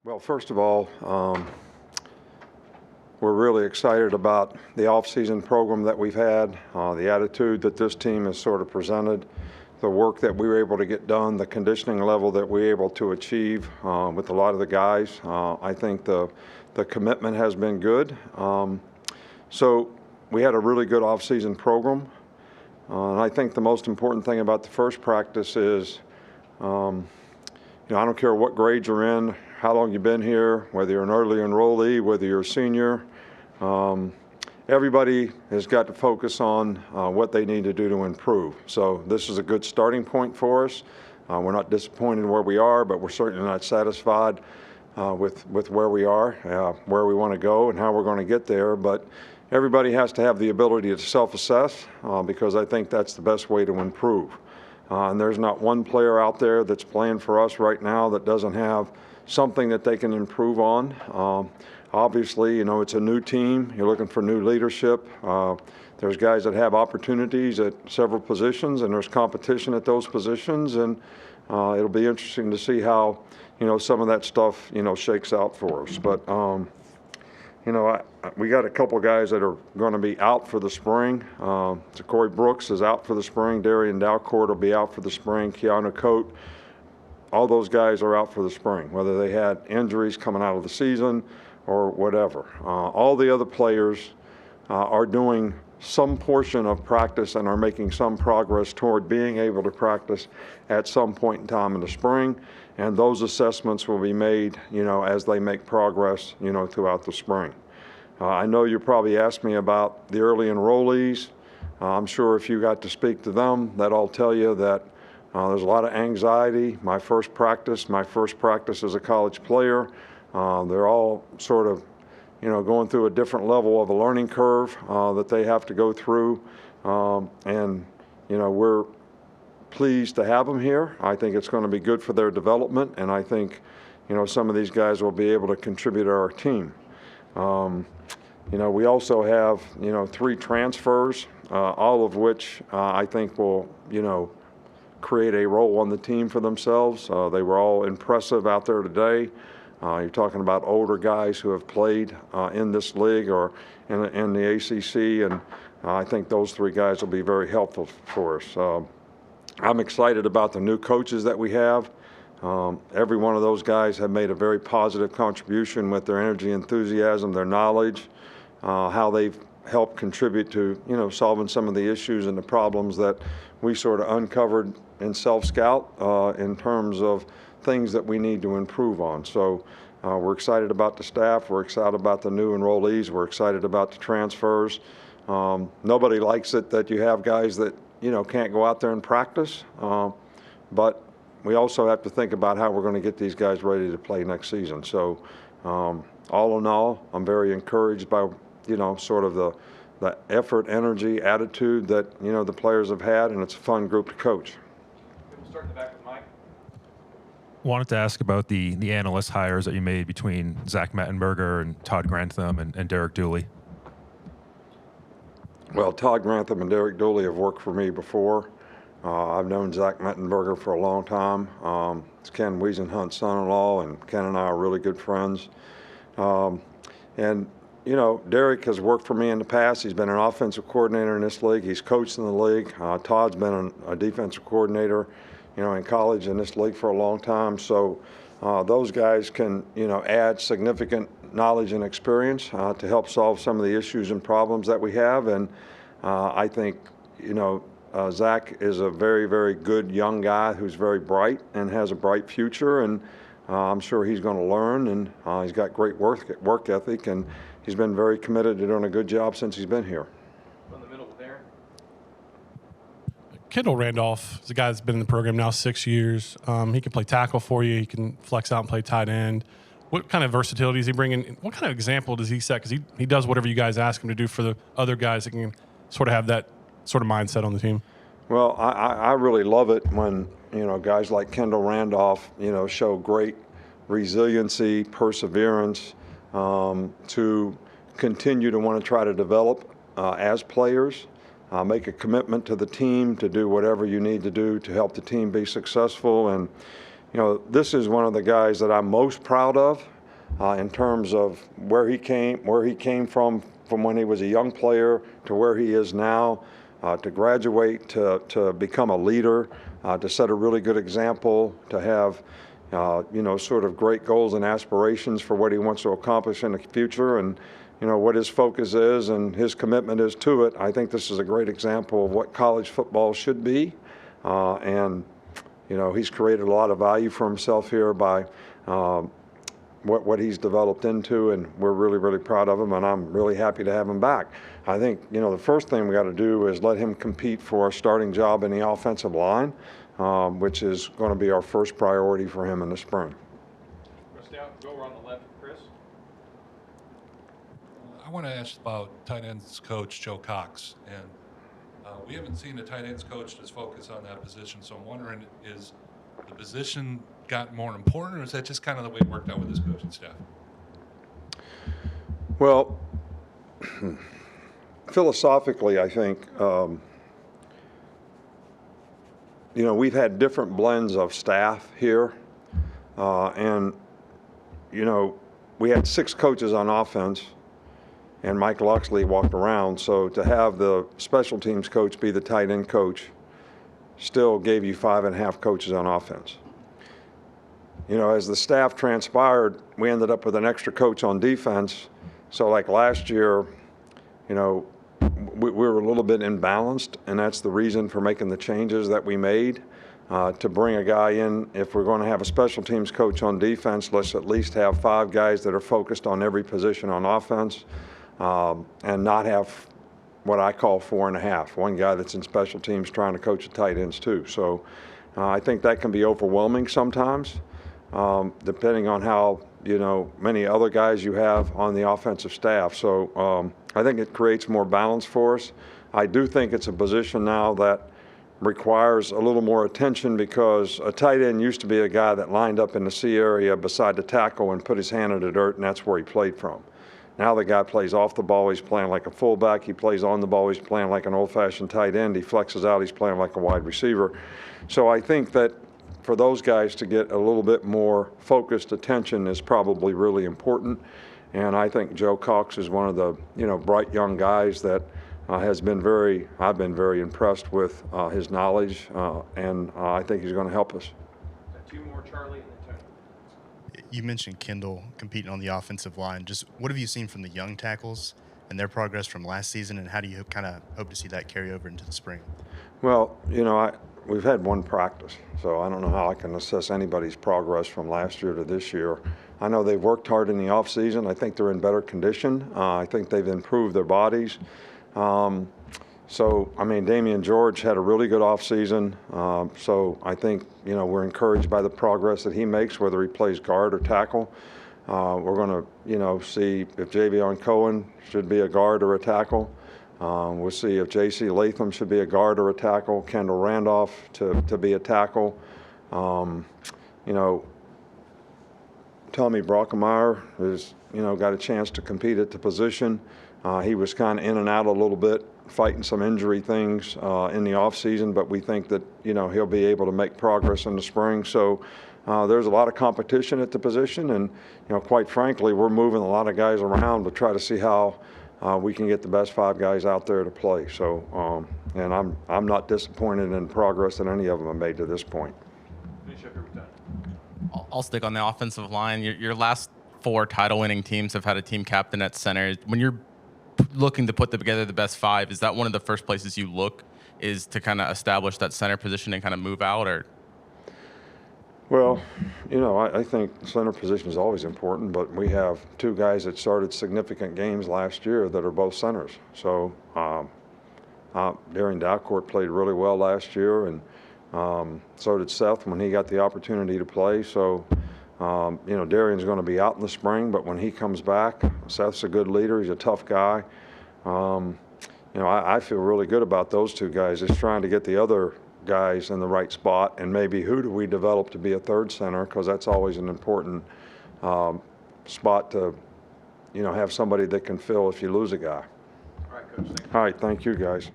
Well, first of all, we're really excited about the off-season program that we've had, the attitude that this team has sort of presented, the work that we were able to get done, the conditioning level that we were able to achieve with a lot of the guys. I think the commitment has been good. So we had a really good off-season program. And I think the most important thing about the first practice is, I don't care what grade you're in, how long you've been here, whether you're an early enrollee, whether you're a senior. Everybody has got to focus on what they need to do to improve. So this is a good starting point for us. We're not disappointed where we are, but we're certainly not satisfied with where we are, where we want to go, and how we're going to get there. But everybody has to have the ability to self-assess because I think that's the best way to improve. And there's not one player out there that's playing for us right now that doesn't have something that they can improve on. Obviously, it's a new team. You're looking for new leadership. There's guys that have opportunities at several positions, and there's competition at those positions. And it'll be interesting to see how, some of that stuff, shakes out for us. But, we got a couple guys that are going to be out for the spring. Corey Brooks is out for the spring. Darian Dalcourt will be out for the spring. Keanu Coate. All those guys are out for the spring, whether they had injuries coming out of the season or whatever. All the other players are doing some portion of practice and are making some progress toward being able to practice at some point in time in the spring. And those assessments will be made, as they make progress, throughout the spring. I know you probably asked me about the early enrollees. I'm sure if you got to speak to them, that I'll tell you that there's a lot of anxiety. My first practice as a college player. They're all sort of, going through a different level of a learning curve that they have to go through. We're pleased to have them here. I think it's going to be good for their development, and I think, some of these guys will be able to contribute to our team. We also have, 3 transfers, all of which I think will, create a role on the team for themselves. They were all impressive out there today. You're talking about older guys who have played in this league or in the ACC, and I think those 3 guys will be very helpful for us. I'm excited about the new coaches that we have. Every one of those guys have made a very positive contribution with their energy, enthusiasm, their knowledge, how they've helped contribute to, solving some of the issues and the problems that we sort of uncovered in self-scout in terms of things that we need to improve on. So we're excited about the staff. We're excited about the new enrollees. We're excited about the transfers. Nobody likes it that you have guys that, can't go out there and practice. But we also have to think about how we're going to get these guys ready to play next season. So all in all, I'm very encouraged by, sort of the effort, energy, attitude that, the players have had, and it's a fun group to coach. We'll start in the back with Mike. Wanted to ask about the analyst hires that you made between Zach Mettenberger and Todd Grantham and Derek Dooley. Well, Todd Grantham and Derek Dooley have worked for me before. I've known Zach Mettenberger for a long time. It's Ken Wiesenhunt's son-in-law, and Ken and I are really good friends. Derek has worked for me in the past. He's been an offensive coordinator in this league. He's coached in the league. Todd's been a defensive coordinator, in college in this league for a long time. So those guys can, add significant knowledge and experience to help solve some of the issues and problems that we have. And I think, Zach is a very, very good young guy who's very bright and has a bright future. And I'm sure he's going to learn, and he's got great work ethic, and he's been very committed to doing a good job since he's been here. From the middle with Aaron. Kendall Randolph is a guy that's been in the program now 6 years. He can play tackle for you. He can flex out and play tight end. What kind of versatility is he bringing? What kind of example does he set? Because he does whatever you guys ask him to do for the other guys that can sort of have that sort of mindset on the team. Well, I really love it when, guys like Kendall Randolph, show great resiliency, perseverance to continue to want to try to develop as players, make a commitment to the team to do whatever you need to do to help the team be successful. And, this is one of the guys that I'm most proud of in terms of where he came from when he was a young player to where he is now, to graduate, to become a leader, to set a really good example, to have sort of great goals and aspirations for what he wants to accomplish in the future, and what his focus is and his commitment is to it. I think this is a great example of what college football should be, and he's created a lot of value for himself here by what he's developed into, and we're really, really proud of him, and I'm really happy to have him back. I think, the first thing we got to do is let him compete for a starting job in the offensive line, which is going to be our first priority for him in the spring. Go on the left, Chris. I want to ask about tight ends coach Joe Cox, and we haven't seen a tight ends coach that's focused on that position, so I'm wondering, is the position got more important, or is that just kind of the way it worked out with his coaching staff? Well, philosophically, I think, we've had different blends of staff here, and, we had 6 coaches on offense, and Mike Loxley walked around, so to have the special teams coach be the tight end coach still gave you 5.5 coaches on offense. As the staff transpired, we ended up with an extra coach on defense. So like last year, we were a little bit imbalanced, and that's the reason for making the changes that we made to bring a guy in. If we're going to have a special teams coach on defense, let's at least have 5 guys that are focused on every position on offense, and not have what I call 4.5. One guy that's in special teams trying to coach the tight ends too. So I think that can be overwhelming sometimes, depending on how many other guys you have on the offensive staff. So I think it creates more balance for us. I do think it's a position now that requires a little more attention, because a tight end used to be a guy that lined up in the C area beside the tackle and put his hand in the dirt, and that's where he played from. Now the guy plays off the ball, he's playing like a fullback. He plays on the ball, he's playing like an old-fashioned tight end. He flexes out, he's playing like a wide receiver. So I think that for those guys to get a little bit more focused attention is probably really important. And I think Joe Cox is one of the bright young guys that I've been very impressed with his knowledge, and I think he's going to help us. 2 more, Charlie, and then Tony. You mentioned Kendall competing on the offensive line. Just what have you seen from the young tackles and their progress from last season, and how do you kind of hope to see that carry over into the spring? Well, we've had one practice, so I don't know how I can assess anybody's progress from last year to this year. I know they've worked hard in the off season. I think they're in better condition. I think they've improved their bodies. Damian George had a really good offseason. So I think, we're encouraged by the progress that he makes, whether he plays guard or tackle. We're going to, see if Javion Cohen should be a guard or a tackle. We'll see if J.C. Latham should be a guard or a tackle, Kendall Randolph to be a tackle. Tommy Brockemeyer has, got a chance to compete at the position. He was kind of in and out a little bit, fighting some injury things in the offseason, but we think that, he'll be able to make progress in the spring. So there's a lot of competition at the position, and, quite frankly, we're moving a lot of guys around to try to see how we can get the best 5 guys out there to play. So, and I'm not disappointed in the progress that any of them have made to this point. Finish up here with Tony. I'll stick on the offensive line. Your last 4 title-winning teams have had a team captain at center. When you're looking to put together the best 5, is that one of the first places you look, is to kind of establish that center position and kind of move out? Or Well, I think center position is always important, but we have 2 guys that started significant games last year that are both centers. So Darian Dalcourt played really well last year, and so did Seth when he got the opportunity to play. So, Darian's going to be out in the spring, but when he comes back, Seth's a good leader. He's a tough guy. I feel really good about those 2 guys. Just trying to get the other guys in the right spot, and maybe who do we develop to be a third center, because that's always an important spot to, have somebody that can fill if you lose a guy. All right, Coach. Thank you. All right, thank you guys.